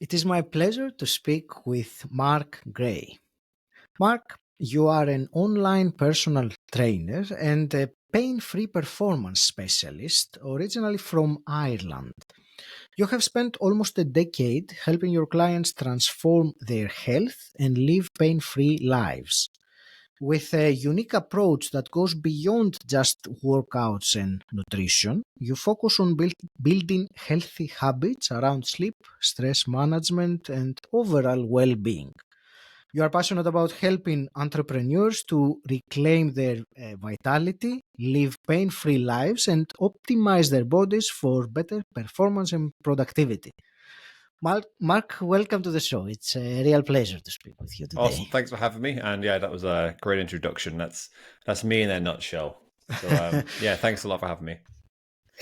It is my pleasure to speak with Mark Gray. Mark, you are an online personal trainer and a pain-free performance specialist originally from Ireland. You have spent almost a decade helping your clients transform their health and live pain-free lives. With a unique approach that goes beyond just workouts and nutrition, you focus on building healthy habits around sleep, stress management, and overall well being. You are passionate about helping entrepreneurs to reclaim their vitality, live pain free lives, and optimize their bodies for better performance and productivity. Mark, welcome to the show. It's a real pleasure to speak with you today. Awesome. Thanks for having me. And yeah, that was a great introduction. That's me in a nutshell. So yeah, thanks a lot for having me.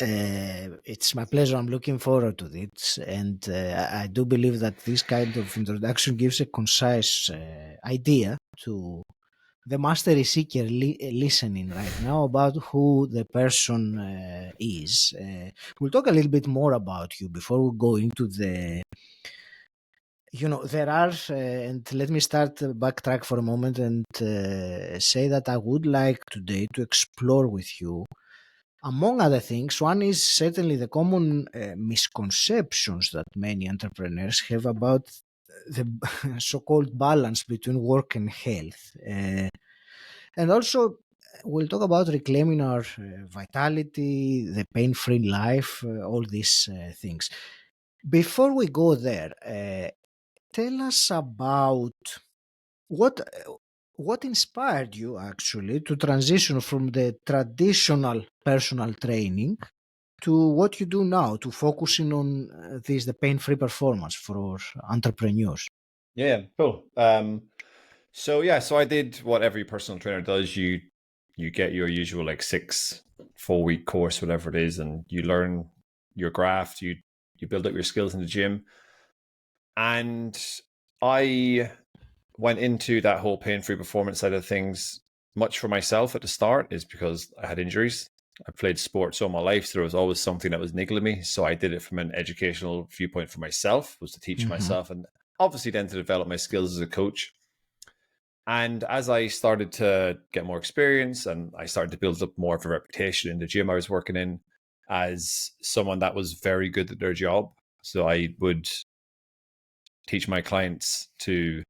It's my pleasure. I'm looking forward to it, and I do believe that this kind of introduction gives a concise idea to the mastery seeker listening right now about who the person is. We'll talk a little bit more about you before we go into the. There are, and let me start backtrack for a moment and say that I would like today to explore with you among other things. One is certainly the common misconceptions that many entrepreneurs have about the so-called balance between work and health. And also, we'll talk about reclaiming our vitality, the pain-free life, all these things. Before we go there, tell us about what what inspired you actually to transition from the traditional personal training to what you do now, to focusing on the pain-free performance for entrepreneurs. Yeah, cool. So I did what every personal trainer does. You get your usual like 4 week course, whatever it is, and you learn your graft, you build up your skills in the gym. And I went into that whole pain-free performance side of things much for myself at the start, is because I had injuries. I played sports all my life, so there was always something that was niggling me. So I did it from an educational viewpoint for myself, was to teach Mm-hmm. myself, and obviously then to develop my skills as a coach. And as I started to get more experience and I started to build up more of a reputation in the gym I was working in as someone that was very good at their job. So I would teach my clients to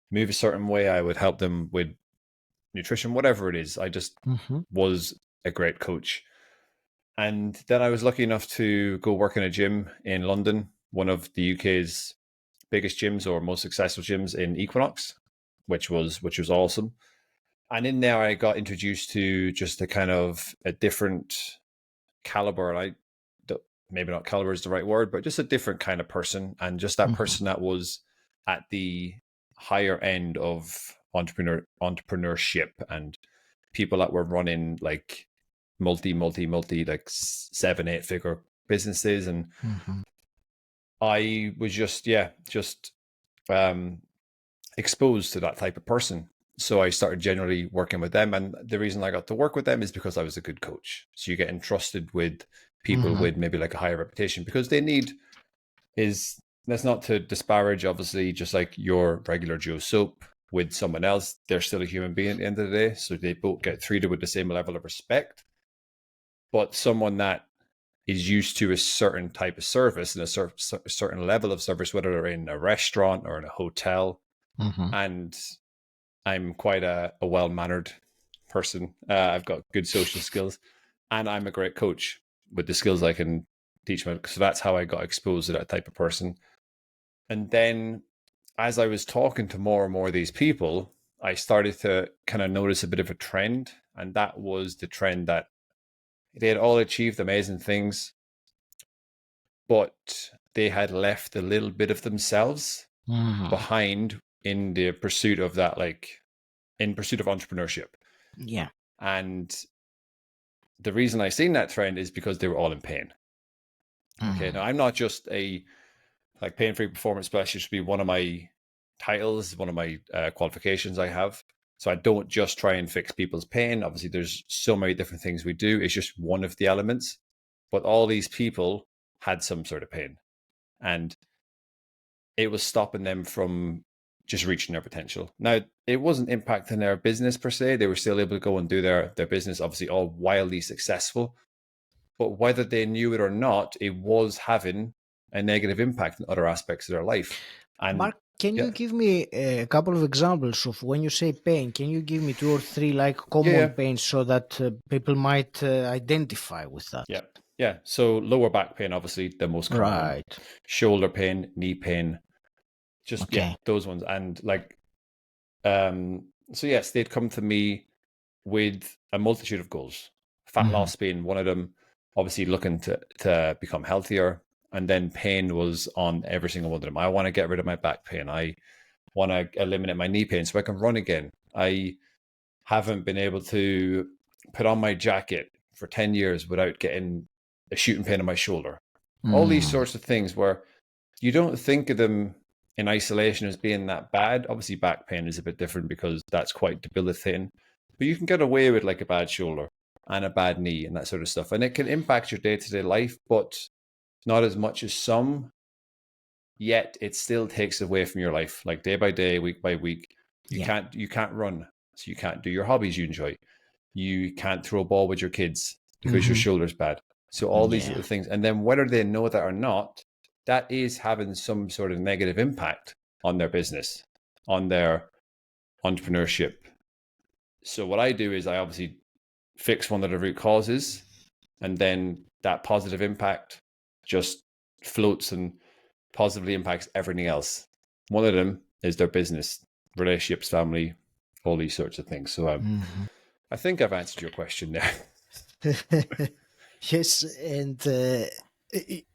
move a certain way. I would help them with nutrition, whatever it is. I just Mm-hmm. was a great coach. And then I was lucky enough to go work in a gym in London, one of the UK's biggest gyms or most successful gyms in Equinox, which was awesome. And in there, I got introduced to just a kind of a different caliber. Maybe not caliber is the right word, but just a different kind of person, and just that Mm-hmm. person that was at the higher end of entrepreneurship, and people that were running like multi like 7-8 figure businesses. And Mm-hmm. I was just exposed to that type of person. So I started generally working with them. And the reason I got to work with them is because I was a good coach. So you get entrusted with people Mm-hmm. with maybe like a higher reputation, because they need is that's not to disparage, obviously, just like your regular Joe soap with someone else, they're still a human being at the end of the day. So they both get treated with the same level of respect. But someone that is used to a certain type of service and a certain level of service, whether they're in a restaurant or in a hotel, Mm-hmm. and I'm quite a well-mannered person. I've got good social skills, and I'm a great coach with the skills I can teach them. So that's how I got exposed to that type of person. And then as I was talking to more and more of these people, I started to kind of notice a bit of a trend. And that was the trend that they had all achieved amazing things, but they had left a little bit of themselves Mm-hmm. behind in the pursuit of that, like in pursuit of entrepreneurship. Yeah. And the reason I seen that trend is because they were all in pain. Okay. Mm-hmm. Now I'm not just a like pain-free performance specialist should be one of my titles, one of my qualifications I have. So I don't just try and fix people's pain. Obviously, there's so many different things we do. It's just one of the elements. But all these people had some sort of pain. And it was stopping them from just reaching their potential. Now, it wasn't impacting their business per se. They were still able to go and do their business, obviously all wildly successful. But whether they knew it or not, it was having a negative impact on other aspects of their life. And Mark, can you yeah, give me a couple of examples of when you say pain? Can you give me 2 or 3 like common yeah, pains so that people might identify with that? yeah. So lower back pain, obviously the most common. Right. Shoulder pain, knee pain, just Okay. those ones. And like, so yes, they'd come to me with a multitude of goals. Fat Mm-hmm. loss being one of them. Obviously, looking to become healthier, and then pain was on every single one of them. I want to get rid of my back pain. I want to eliminate my knee pain so I can run again. I haven't been able to put on my jacket for 10 years without getting a shooting pain in my shoulder. All these Mm. sorts of things where you don't think of them in isolation as being that bad. Obviously, back pain is a bit different because that's quite debilitating, but you can get away with like a bad shoulder and a bad knee and that sort of stuff. And it can impact your day-to-day life, but not as much as some, yet it still takes away from your life, like day by day, week by week. You Yeah. can't run, so you can't do your hobbies you enjoy. You can't throw a ball with your kids because your Mm-hmm. shoulder's bad. So all these Yeah. little things, and then whether they know that or not, that is having some sort of negative impact on their business, on their entrepreneurship. So what I do is I obviously fix one of the root causes, and then that positive impact just floats and positively impacts everything else. One of them is their business, relationships, family, all these sorts of things. So Mm-hmm. I think I've answered your question there. Yes, and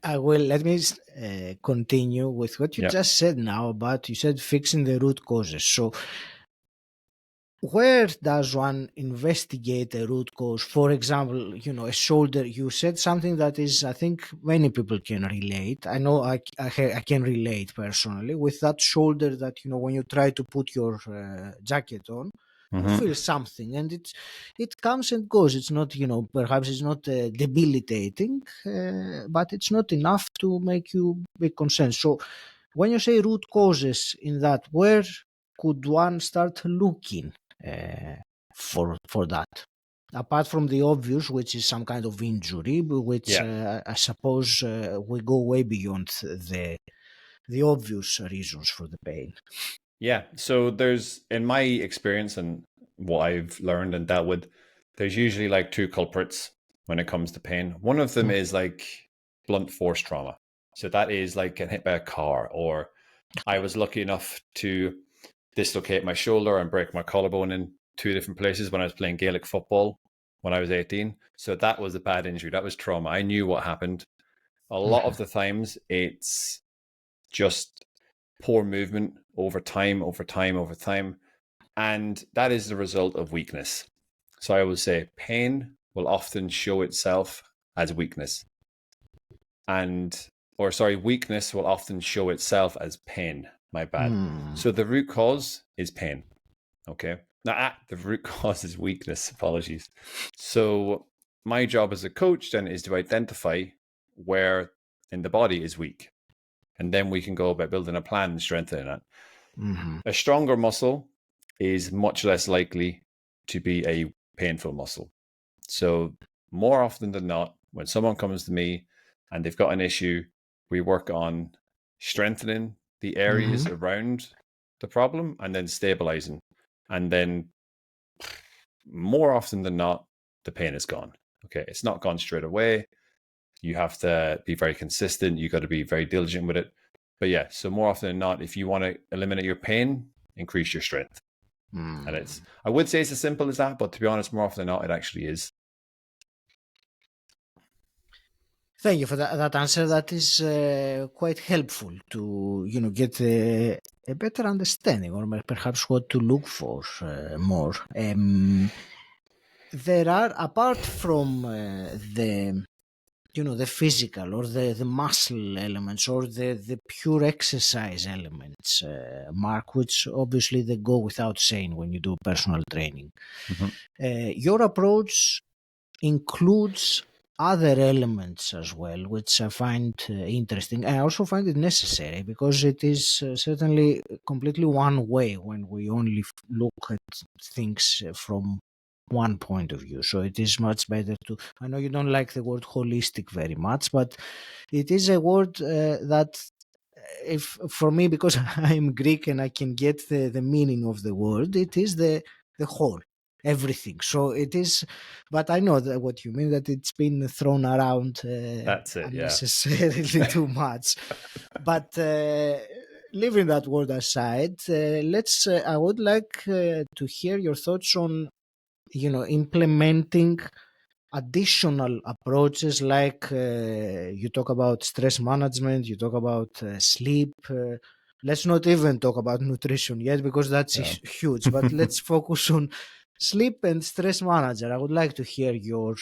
I will let me continue with what you Yeah. just said now about you said fixing the root causes. So where does one investigate a root cause? For example, a shoulder. You said something that is, I think, many people can relate. I know I can relate personally with that shoulder that, when you try to put your jacket on, you Mm-hmm. feel something, and it comes and goes. It's not, perhaps it's not debilitating, but it's not enough to make you be concerned. So when you say root causes in that, where could one start looking uh, for that? Apart from the obvious, which is some kind of injury, which Yeah. I suppose we go way beyond the obvious reasons for the pain. Yeah. So there's, in my experience and what I've learned and dealt with, there's usually like two culprits when it comes to pain. One of them Mm. is like blunt force trauma. So that is like getting hit by a car, or I was lucky enough to dislocate my shoulder and break my collarbone in two different places when I was playing Gaelic football when I was 18. So that was a bad injury. That was trauma. I knew what happened. A lot of Mhm. the times it's just poor movement over time, over time, over time. And that is the result of weakness. So I always say pain will often show itself as weakness. Weakness will often show itself as pain. My bad. Mm. So the root cause is pain. Okay. Now, the root cause is weakness. Apologies. So my job as a coach then is to identify where in the body is weak. And then we can go about building a plan and strengthening it. Mhm. A stronger muscle is much less likely to be a painful muscle. So more often than not, when someone comes to me and they've got an issue, we work on strengthening the areas Mhm. around the problem and then stabilizing. And then more often than not, the pain is gone. Okay. It's not gone straight away. You have to be very consistent. You got to be very diligent with it. But yeah, so more often than not, if you want to eliminate your pain, increase your strength. And Mm. I would say it's as simple as that, but to be honest, more often than not, it actually is. Thank you for that answer. That is quite helpful to get a better understanding, or perhaps what to look for more. There are, apart from the physical or the muscle elements or the pure exercise elements, Mark, which obviously they go without saying when you do personal training. Mm-hmm. Your approach includes other elements as well, which I find interesting. I also find it necessary because it is certainly completely one way when we only look at things from one point of view. So it is much better to. I know you don't like the word holistic very much, but it is a word that, if for me, because I'm Greek and I can get the meaning of the word, it is the whole, everything. So it is, but I know that what you mean, that it's been thrown around That's it. Yeah. unnecessarily too much. But leaving that word aside, let's. I would like to hear your thoughts on, implementing additional approaches, like you talk about stress management, you talk about sleep. Let's not even talk about nutrition yet, because that's Yeah. huge, but let's focus on sleep and stress manager. I would like to hear your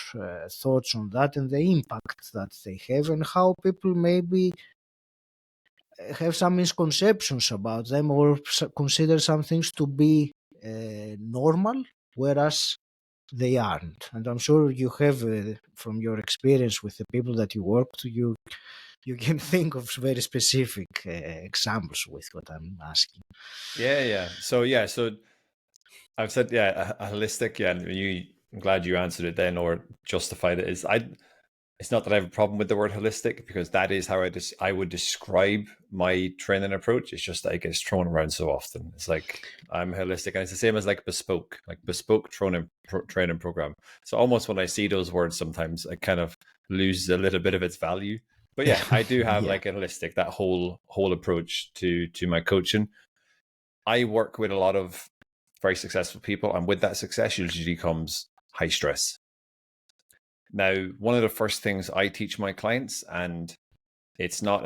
thoughts on that and the impact that they have, and how people maybe have some misconceptions about them, or consider some things to be normal, whereas they aren't. And I'm sure you have, from your experience with the people that you work to, you can think of very specific examples with what I'm asking. Yeah. So I've said, a holistic. Yeah, and I'm glad you answered it then or justified it. It's not that I have a problem with the word holistic, because that is how I would describe my training approach. It's just that it gets thrown around so often. It's like, I'm holistic, and it's the same as like bespoke training program. So almost when I see those words, sometimes I kind of lose a little bit of its value. But yeah, I do have Yeah. like a holistic, that whole approach to my coaching. I work with a lot of very successful people, and with that success usually comes high stress. Now, one of the first things I teach my clients, and it's not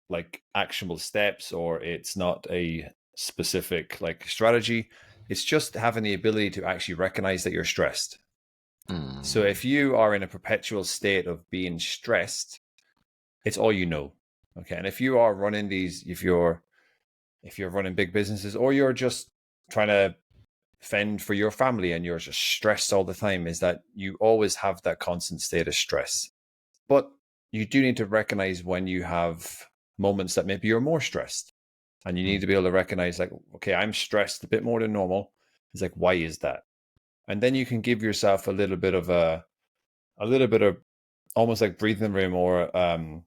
like actionable steps, or it's not a specific like strategy. It's just having the ability to actually recognize that you're stressed. So if you are in a perpetual state of being stressed, it's all you know. Okay. And if you are running if you're running big businesses, or you're just trying to fend for your family and you're just stressed all the time, is that you always have that constant state of stress. But you do need to recognize when you have moments that maybe you're more stressed, and you need to be able to recognize, like, okay, I'm stressed a bit more than normal. It's like, why is that? And then you can give yourself a little bit of almost like breathing room, or I'm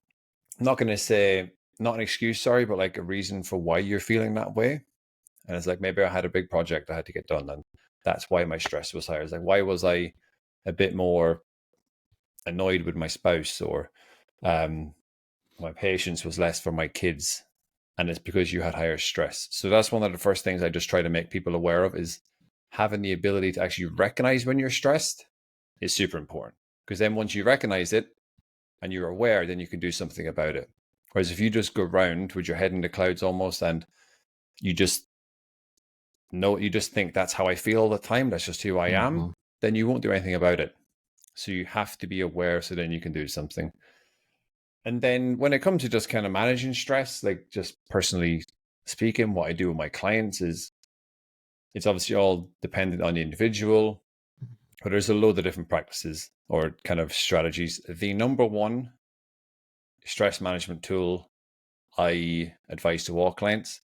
not going to say not an excuse, sorry, but like a reason for why you're feeling that way. And it's like, maybe I had a big project I had to get done, and that's why my stress was higher. It's like, why was I a bit more annoyed with my spouse, or my patience was less for my kids? And it's because you had higher stress. So that's one of the first things I just try to make people aware of, is having the ability to actually recognize when you're stressed is super important. Because then once you recognize it and you're aware, then you can do something about it. Whereas if you just go around with your head in the clouds almost, and you just think that's how I feel all the time, that's just who I am, then you won't do anything about it. So you have to be aware, so then you can do something. And then when it comes to just kind of managing stress, like just personally speaking, what I do with my clients is, it's obviously all dependent on the individual, but there's a load of different practices or kind of strategies. The number one stress management tool I advise to all clients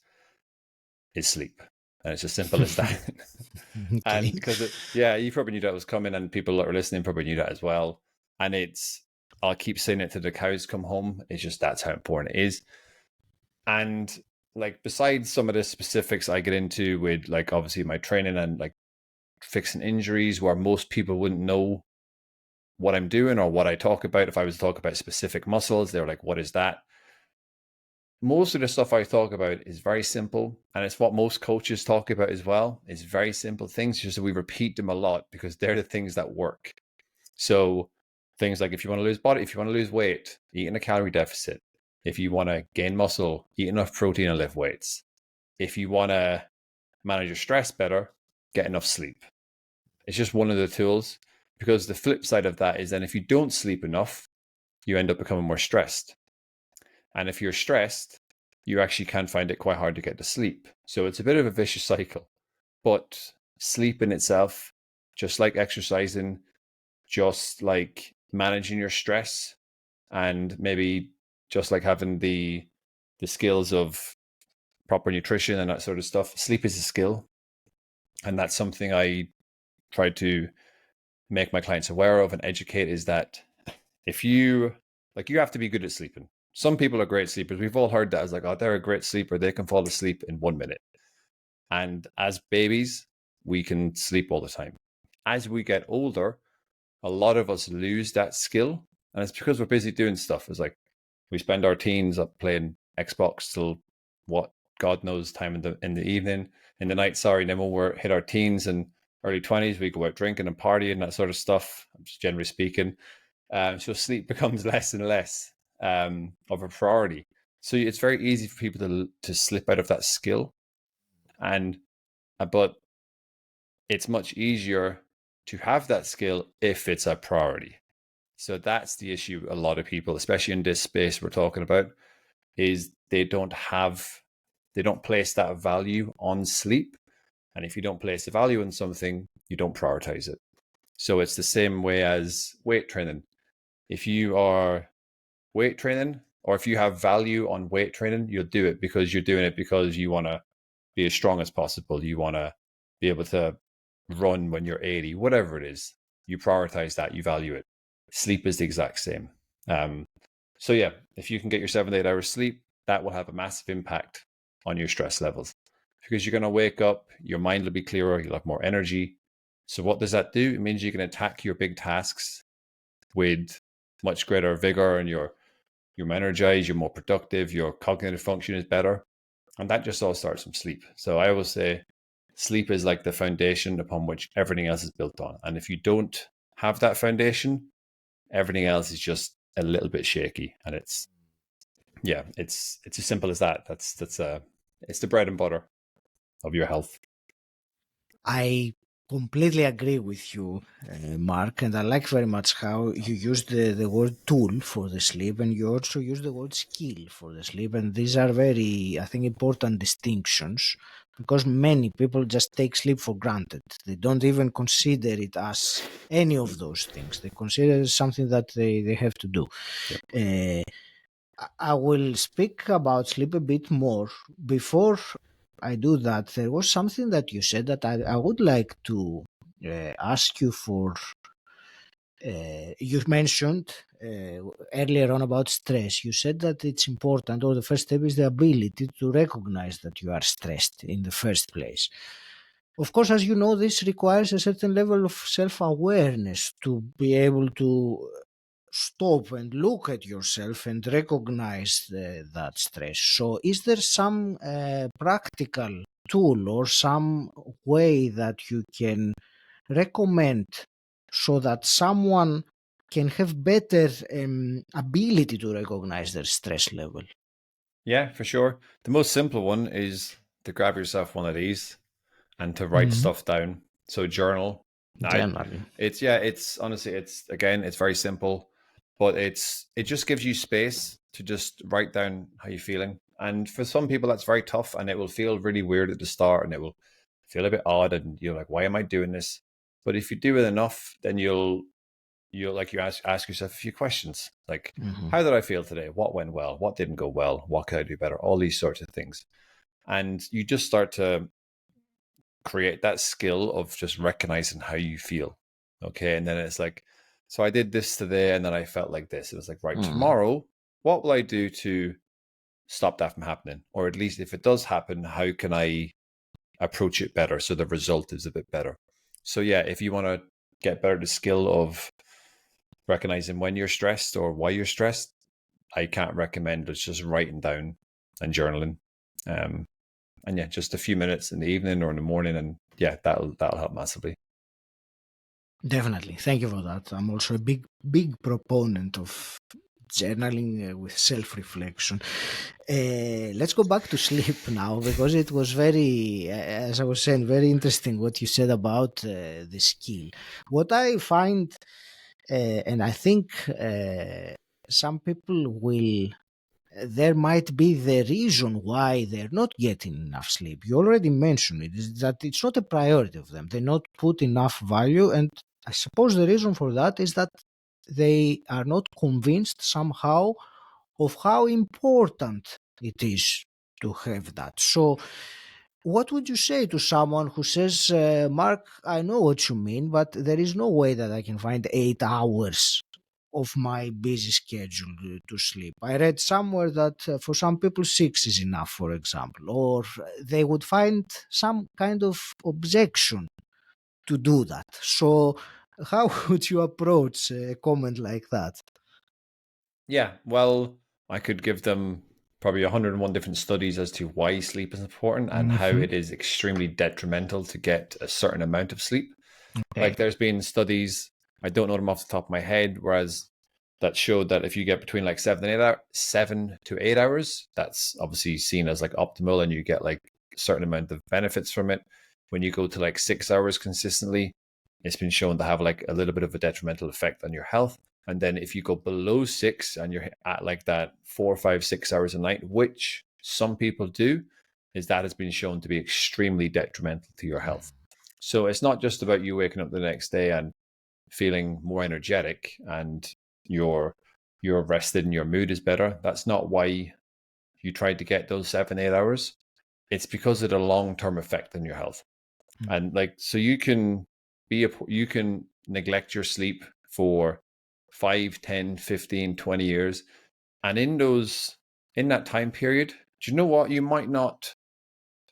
is sleep. And it's as simple as that. Okay. And because you probably knew that was coming, and people that are listening probably knew that as well. And I'll keep saying it till the cows come home. It's just, that's how important it is. And like, besides some of the specifics I get into with, like, obviously my training and like fixing injuries, where most people wouldn't know what I'm doing or what I talk about. If I was to talk about specific muscles, they're like, what is that? Most of the stuff I talk about is very simple, and it's what most coaches talk about as well. It's very simple things, just that we repeat them a lot because they're the things that work. So things like, if you want to lose weight, eat in a calorie deficit. If you want to gain muscle, eat enough protein and lift weights. If you want to manage your stress better, get enough sleep. It's just one of the tools, because the flip side of that is, then if you don't sleep enough, you end up becoming more stressed. And if you're stressed, you actually can find it quite hard to get to sleep. So it's a bit of a vicious cycle. But sleep in itself, just like exercising, just like managing your stress and maybe just like having the skills of proper nutrition and that sort of stuff. Sleep is a skill, and that's something I try to make my clients aware of and educate, is that if you you have to be good at sleeping. Some people are great sleepers. We've all heard that as like, oh, they're a great sleeper. They can fall asleep in 1 minute. And as babies, we can sleep all the time. As we get older, a lot of us lose that skill. And it's because we're busy doing stuff. It's like we spend our teens up playing Xbox till what God knows time in the evening, in the night, sorry. And then when we're hit our teens and early 20s, we go out drinking and partying, that sort of stuff, just generally speaking. So sleep becomes less and less of a priority. So it's very easy for people to slip out of that skill. But it's much easier to have that skill if it's a priority. So that's the issue. A lot of people, especially in this space we're talking about, is they don't place that value on sleep. And if you don't place the value on something, you don't prioritize it. So it's the same way as weight training. If you are weight training, or if you have value on weight training, you'll do it because you're doing it because you want to be as strong as possible. You want to be able to run when you're 80, whatever it is. You prioritize that, you value it. Sleep is the exact same. So yeah, if you can get your 7 to 8 hours sleep, that will have a massive impact on your stress levels, because you're going to wake up, your mind will be clearer, you'll have more energy. So what does that do? It means you can attack your big tasks with much greater vigor, and you're energized, you're more productive, your cognitive function is better. And that just all starts from sleep. So I always say sleep is like the foundation upon which everything else is built on. And if you don't have that foundation, everything else is just a little bit shaky. And it's as simple as that. It's the bread and butter of your health. I completely agree with you, Mark, and I like very much how you use the word tool for the sleep, and you also use the word skill for the sleep, and these are very, I think, important distinctions, because many people just take sleep for granted. They don't even consider it as any of those things. They consider it something that they have to do. Yep. I will speak about sleep a bit more. Before I do that, there was something that you said that I would like to ask you for. You mentioned earlier on about stress. You said that it's important, or the first step is the ability to recognize that you are stressed in the first place. Of course, as you know, this requires a certain level of self-awareness to be able to stop and look at yourself and recognize that stress. So is there some practical tool or some way that you can recommend so that someone can have better ability to recognize their stress level? Yeah, for sure. The most simple one is to grab yourself one of these and to write stuff down. So journal. Generally. It's honestly, it's very simple, but it just gives you space to just write down how you're feeling. And for some people that's very tough, and it will feel really weird at the start, and it will feel a bit odd, and you're like, why am I doing this? But if you do it enough, then you'll like, you ask yourself a few questions, like, how did I feel today? What went well? What didn't go well? What could I do better? All these sorts of things. And you just start to create that skill of just recognizing how you feel. Okay. And then it's like, so I did this today and then I felt like this. It was like, right, tomorrow, what will I do to stop that from happening? Or at least if it does happen, how can I approach it better so the result is a bit better? So yeah, if you want to get better at the skill of recognizing when you're stressed or why you're stressed, I can't recommend it's just writing down and journaling. And yeah, just a few minutes in the evening or in the morning, and yeah, that'll help massively. Definitely. Thank you for that. I'm also a big proponent of journaling with self-reflection. Let's go back to sleep now, because it was very, as I was saying, very interesting what you said about the skill. What I find, and I think some people will, there might be the reason why they're not getting enough sleep. You already mentioned it, is that it's not a priority of them. They not put enough value, and I suppose the reason for that is that they are not convinced somehow of how important it is to have that. So, what would you say to someone who says, Mark, I know what you mean, but there is no way that I can find 8 hours of my busy schedule to sleep? I read somewhere that for some people, six is enough, for example, or they would find some kind of objection to do that. So, how would you approach a comment like that? Yeah, well, I could give them probably 101 different studies as to why sleep is important and how Hmm. it is extremely detrimental to get a certain amount of sleep. Okay. Like there's been studies, I don't know them off the top of my head, whereas that showed that if you get between like 7 to 8 hours, that's obviously seen as like optimal and you get like a certain amount of benefits from it. When you go to like 6 hours consistently, it's been shown to have like a little bit of a detrimental effect on your health. And then if you go below six and you're at like that 4, 5, 6 hours a night, which some people do, is that has been shown to be extremely detrimental to your health. So it's not just about you waking up the next day and feeling more energetic and you're you're rested and your mood is better. That's not why you tried to get those 7, 8 hours. It's because of the long-term effect on your health. And like so you can neglect your sleep for 5, 10, 15, 20 years. And in that time period, do you know what? You might not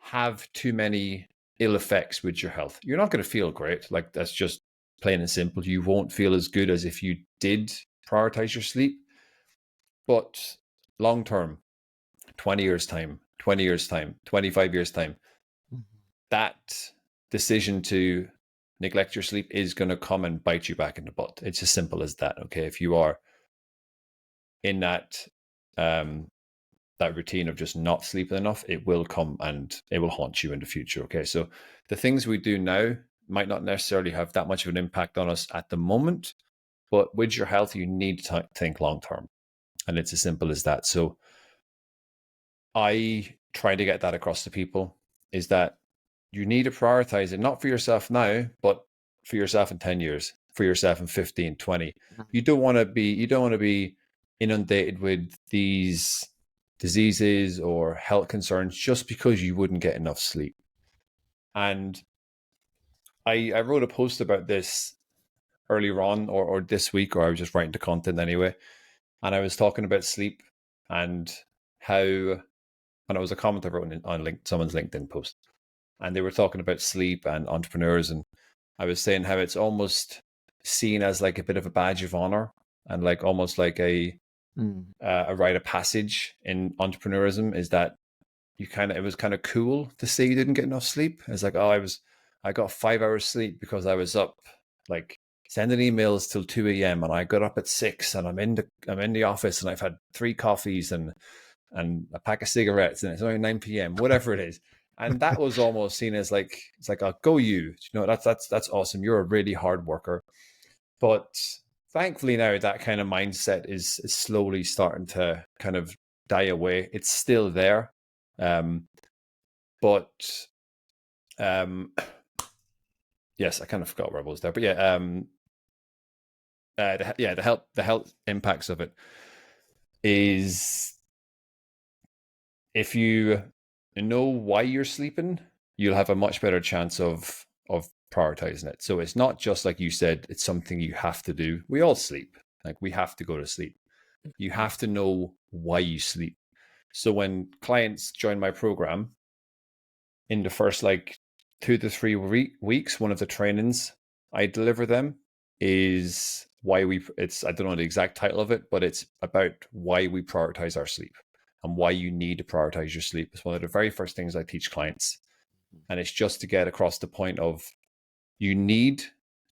have too many ill effects with your health. You're not going to feel great. Like that's just plain and simple. You won't feel as good as if you did prioritize your sleep. But long term, 20 years time, 20 years time, 25 years time, that decision to neglect your sleep is going to come and bite you back in the butt. It's as simple as that. Okay. If you are in um, that routine of just not sleeping enough, it will come and it will haunt you in the future. Okay. So the things we do now might not necessarily have that much of an impact on us at the moment, but with your health, you need to think long term. And it's as simple as that. So I try to get that across to people is that you need to prioritize it, not for yourself now, but for yourself in 10 years, for yourself in 15, 20. You don't want to be inundated with these diseases or health concerns just because you wouldn't get enough sleep. And I wrote a post about this earlier on or this week, or I was just writing the content anyway. And I was talking about sleep and how, and it was a comment I wrote on someone's LinkedIn post. And they were talking about sleep and entrepreneurs. And I was saying how it's almost seen as like a bit of a badge of honor and like almost like a rite of passage in entrepreneurism is that it was kind of cool to say you didn't get enough sleep. It's like, oh, I got 5 hours sleep because I was up like sending emails till 2 a.m. and I got up at 6 and I'm in the office and I've had 3 coffees and a pack of cigarettes and it's only 9 p.m., whatever it is. And that was almost seen as like, it's like, oh, go you. You know, that's awesome. You're a really hard worker. But thankfully now that kind of mindset is slowly starting to kind of die away. It's still there. But yes, I kind of forgot where I was there. But yeah, the health impacts of it is if you know why you're sleeping, you'll have a much better chance of prioritizing it. So it's not just like you said, it's something you have to do. We all sleep. Like we have to go to sleep. You have to know why you sleep. So when clients join my program, in the first like 2 to 3 weeks, one of the trainings I deliver them is I don't know the exact title of it, but it's about why we prioritize our sleep and why you need to prioritize your sleep. It's one of the very first things I teach clients. And it's just to get across the point of you need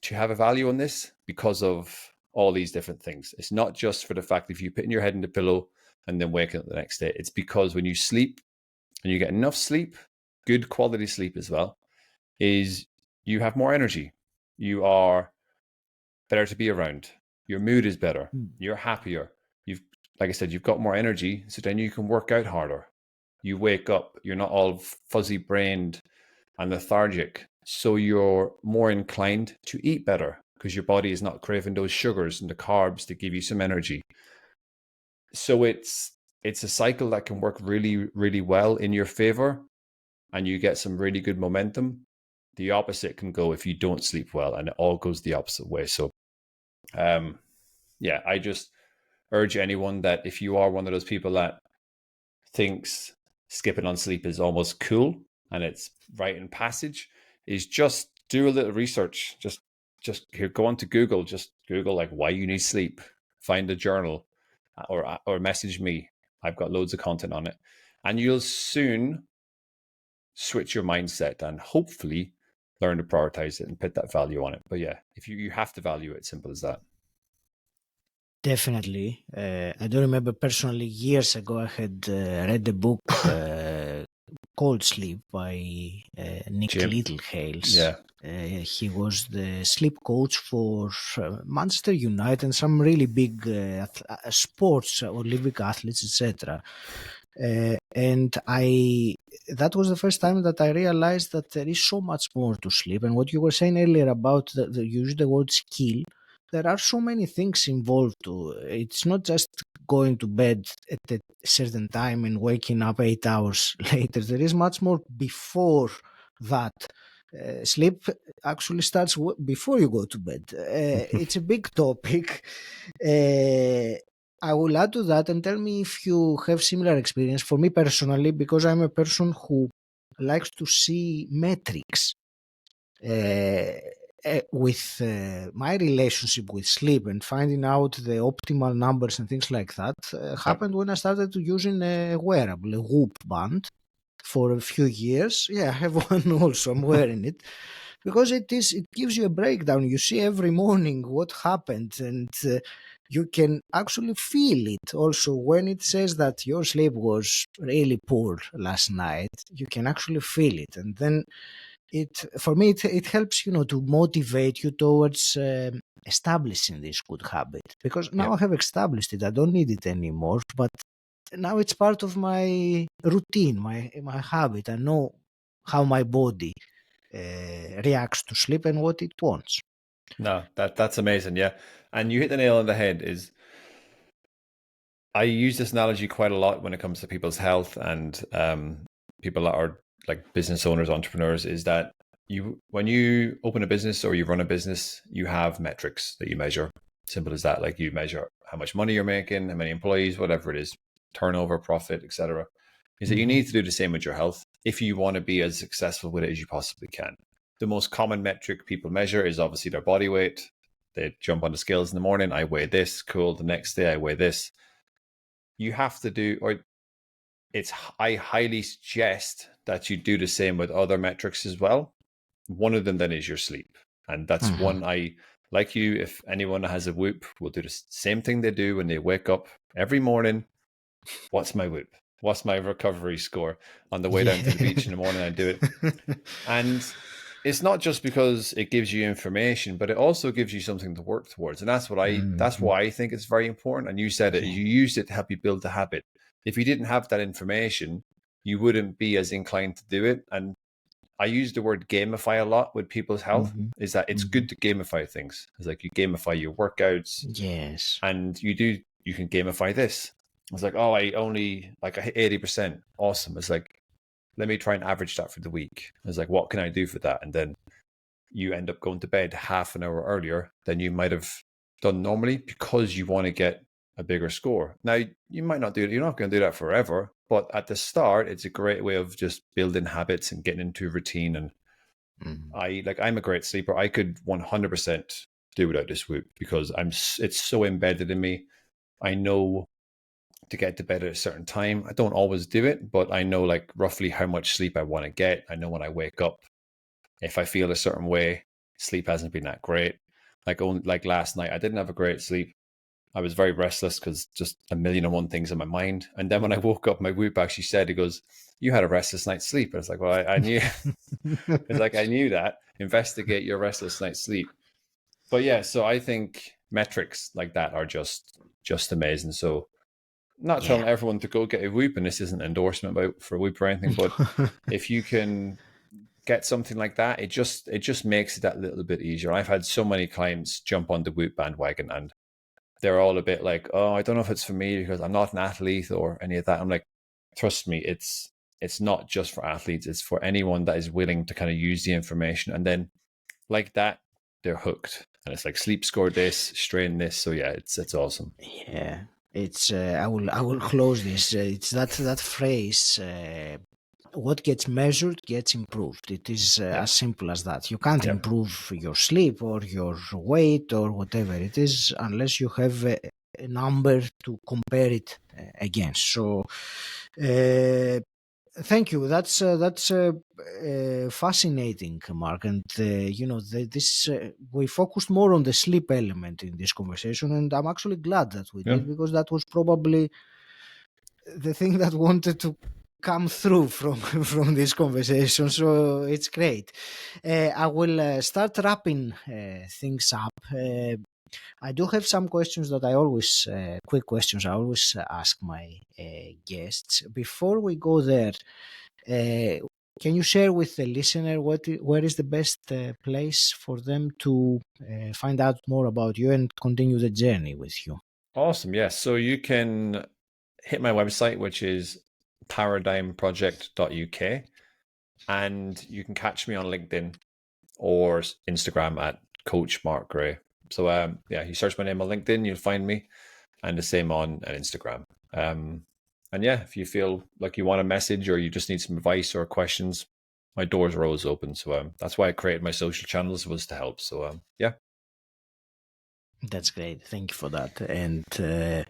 to have a value on this because of all these different things. It's not just for the fact if you put in your head in the pillow and then wake up the next day. It's because when you sleep and you get enough sleep, good quality sleep as well, is you have more energy. You are better to be around. Your mood is better. You're happier. You've, like I said, you've got more energy. So then you can work out harder. You wake up, you're not all fuzzy brained and lethargic. So you're more inclined to eat better because your body is not craving those sugars and the carbs to give you some energy. So it's a cycle that can work really, really well in your favor, and you get some really good momentum. The opposite can go if you don't sleep well, and it all goes the opposite way. So yeah, I just urge anyone that if you are one of those people that thinks skipping on sleep is almost cool and it's rite in passage, is just do a little research. Just go on to Google, just Google like why you need sleep, find a journal, or message me. I've got loads of content on it, and you'll soon switch your mindset and hopefully learn to prioritize it and put that value on it. But yeah, if you have to value it, simple as that. Definitely. I do remember personally years ago I had read a book called Sleep by Nick Jim. Littlehales. Yeah. He was the sleep coach for Manchester United and some really big sports Olympic athletes, etc. And that was the first time that I realized that there is so much more to sleep. And what you were saying earlier about you used the word skill, there are so many things involved too. It's not just going to bed at a certain time and waking up 8 hours later. There is much more before that. Sleep actually starts before you go to bed. It's a big topic. I will add to that and tell me if you have similar experience. For me personally, because I'm a person who likes to see metrics. With my relationship with sleep and finding out the optimal numbers and things like that happened when I started using a wearable, a Whoop band, for a few years. Yeah, I have one also. I'm wearing it because it gives you a breakdown. You see every morning what happened, and you can actually feel it also when it says that your sleep was really poor last night. You can actually feel it, and then for me it helps to motivate you towards establishing this good habit, because now I have established it. I don't need it anymore, but now it's part of my routine, my habit. I know how my body reacts to sleep and what it wants. No, that's amazing. Yeah. And you hit the nail on the head. Is I use this analogy quite a lot when it comes to people's health and people that are like business owners, entrepreneurs, is that when you open a business or you run a business, you have metrics that you measure. Simple as that. Like you measure how much money you're making, how many employees, whatever it is, turnover, profit, etc. Is that you need to do the same with your health if you want to be as successful with it as you possibly can. The most common metric people measure is obviously their body weight. They jump on the scales in the morning. I weigh this. Cool. The next day I weigh this. You have to do, or I highly suggest that you do the same with other metrics as well. One of them then is your sleep. And that's one like you, if anyone has a Whoop, will do the same thing they do when they wake up every morning. What's my Whoop? What's my recovery score? On the way down to the beach in the morning, I do it. And it's not just because it gives you information, but it also gives you something to work towards. And that's that's why I think it's very important. And you said it, you used it to help you build the habit. If you didn't have that information, you wouldn't be as inclined to do it. And I use the word gamify a lot with people's health, is that it's good to gamify things. It's like you gamify your workouts. Yes. And you can gamify this. It's like, oh, I hit 80%. Awesome. It's like, let me try and average that for the week. It's like, what can I do for that? And then you end up going to bed half an hour earlier than you might have done normally because you want to get a bigger score. Now, you might not do it. You're not going to do that forever. But at the start, it's a great way of just building habits and getting into a routine. And I'm a great sleeper. I could 100% do without this Whoop because it's so embedded in me. I know to get to bed at a certain time. I don't always do it, but I know like roughly how much sleep I want to get. I know when I wake up, if I feel a certain way, sleep hasn't been that great. Like last night, I didn't have a great sleep. I was very restless because just a million and one things in my mind. And then when I woke up, my Whoop actually said, it goes, "You had a restless night's sleep." I was like, well, I knew. It's like, I knew that. Investigate your restless night's sleep. But yeah, so I think metrics like that are just amazing. So not telling everyone to go get a Whoop, and this isn't an endorsement for Whoop or anything, but if you can get something like that, it just makes it that little bit easier. I've had so many clients jump on the Whoop bandwagon, and they're all a bit like, oh, I don't know if it's for me because I'm not an athlete or any of that. I'm like, trust me, it's not just for athletes. It's for anyone that is willing to kind of use the information, and then like that, they're hooked. And it's like sleep score this, strain this. So yeah, it's awesome. Yeah, it's. I will close this. It's that phrase. What gets measured gets improved. It is Yeah. as simple as that. You can't Yeah. improve your sleep or your weight or whatever it is unless you have a number to compare it against. So, thank you. That's fascinating, Mark. And this we focused more on the sleep element in this conversation, and I'm actually glad that we Yeah. did, because that was probably the thing that wanted to come through from from this conversation. So it's great. I will start wrapping things up. I do have some questions that I always quick questions I always ask my guests. Before we go there, uh, can you share with the listener where is the best place for them to find out more about you and continue the journey with you? Awesome. Yes. So you can hit my website, which is paradigmproject.uk, and you can catch me on LinkedIn or Instagram at Coach Mark Gray. So yeah, you search my name on LinkedIn, you'll find me, and the same on Instagram. And yeah, if you feel like you want a message or you just need some advice or questions, my doors are always open. So that's why I created my social channels, was to help. So yeah. That's great. Thank you for that. And uh,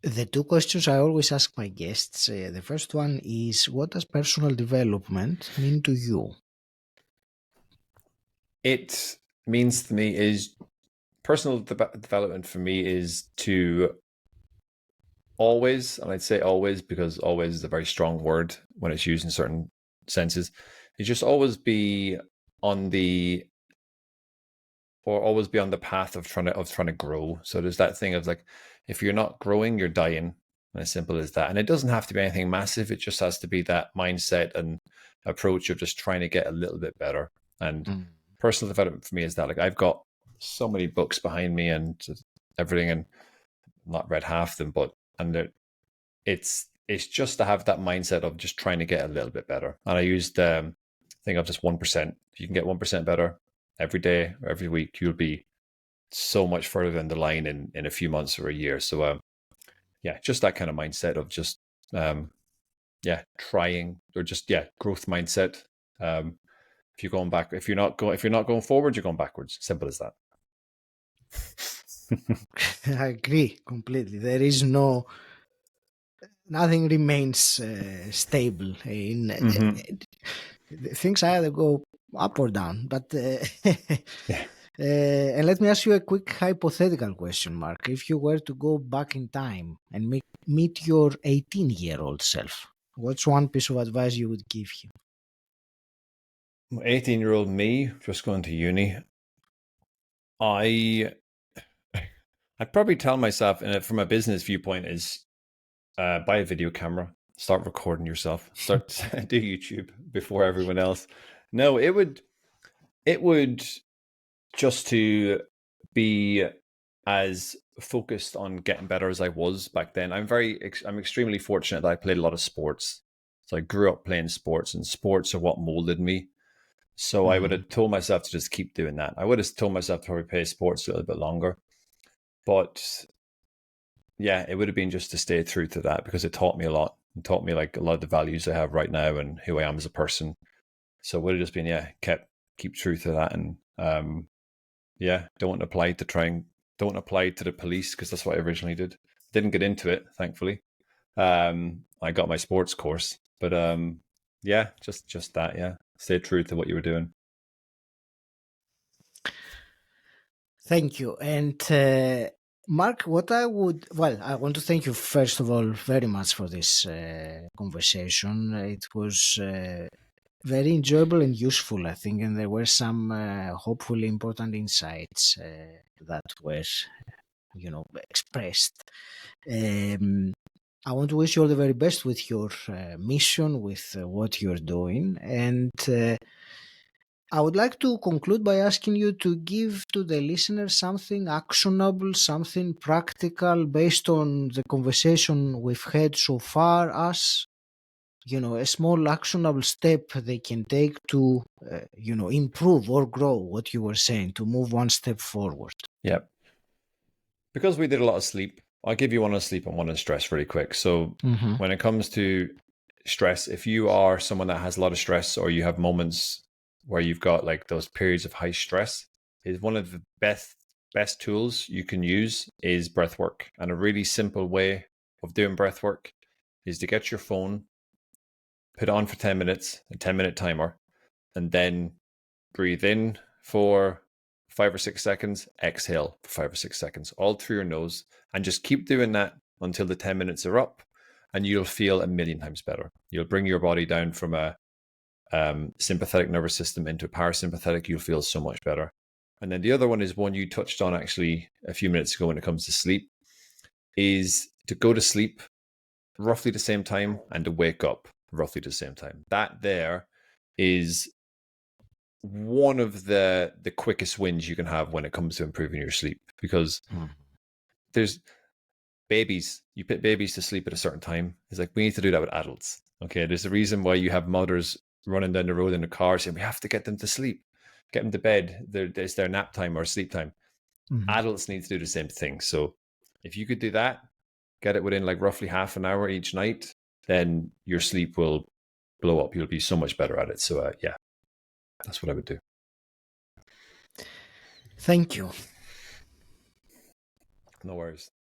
the two questions I always ask my guests. The first one is, what does personal development mean to you? It means to me is personal development for me is to always, and I'd say always because always is a very strong word when it's used in certain senses, is just always be on the always be on the path of trying to grow. So there's that thing of like, if you're not growing, you're dying. And as simple as that. And it doesn't have to be anything massive. It just has to be that mindset and approach of just trying to get a little bit better. And Mm. personal development for me is that, like, I've got so many books behind me and everything, and not read half of them, but it's just to have that mindset of just trying to get a little bit better. And I used thing of just 1%. If you can get 1% better every day or every week, you'll be so much further down the line in a few months or a year. So yeah, just that kind of mindset of just trying, or just growth mindset. If you're going back, if you're not going forward, you're going backwards. Simple as that. I agree completely. There is nothing remains stable. Mm-hmm. Things either go up or down. But Yeah. and let me ask you a quick hypothetical question, Mark. If you were to go back in time and meet your 18-year-old self, what's one piece of advice you would give him? 18-year-old me just going to uni. I'd probably tell myself, and from a business viewpoint, is buy a video camera, start recording yourself, start do YouTube before everyone else. No, it would just to be as focused on getting better as I was back then. I'm extremely fortunate that I played a lot of sports. So I grew up playing sports, and sports are what molded me. So I would Mhm. have told myself to just keep doing that. I would have told myself to probably play sports a little bit longer. But yeah, it would have been just to stay true to that, because it taught me a lot. It taught me like a lot of the values I have right now and who I am as a person. So it would have just been, keep true to that. And don't apply to the police, because that's what I originally did. Didn't get into it, thankfully. I got my sports course, but just that. Yeah, stay true to what you were doing. Thank you. And Mark, I want to thank you, first of all, very much for this conversation. It was very enjoyable and useful, I think, and there were some hopefully important insights that were, expressed. Um, I want to wish you all the very best with your mission, with what you're doing. And I would like to conclude by asking you to give to the listener something actionable, something practical based on the conversation we've had so far, as a small actionable step they can take to improve or grow what you were saying, to move one step forward. Yeah. Because we did a lot of sleep, I'll give you one on sleep and one on stress really quick. So Mm-hmm. when it comes to stress, if you are someone that has a lot of stress, or you have moments where you've got like those periods of high stress, is one of the best tools you can use is breath work. And a really simple way of doing breath work is to get your phone, put it on for 10 minutes, a 10-minute timer, and then breathe in for 5 or 6 seconds, exhale for 5 or 6 seconds, all through your nose, and just keep doing that until the 10 minutes are up, and you'll feel a million times better. You'll bring your body down from a sympathetic nervous system into a parasympathetic. You'll feel so much better. And then the other one is one you touched on actually a few minutes ago when it comes to sleep, is to go to sleep roughly the same time and to wake up roughly the same time. That there is one of the quickest wins you can have when it comes to improving your sleep, because there's babies, you put babies to sleep at a certain time. It's like, we need to do that with adults. Okay, there's a reason why you have mothers running down the road in a car saying we have to get them to sleep, get them to bed. It's their nap time or sleep time. Mm-hmm. Adults need to do the same thing. So if you could do that, get it within like roughly half an hour each night, then your sleep will blow up. You'll be so much better at it. So yeah, that's what I would do. Thank you. No worries.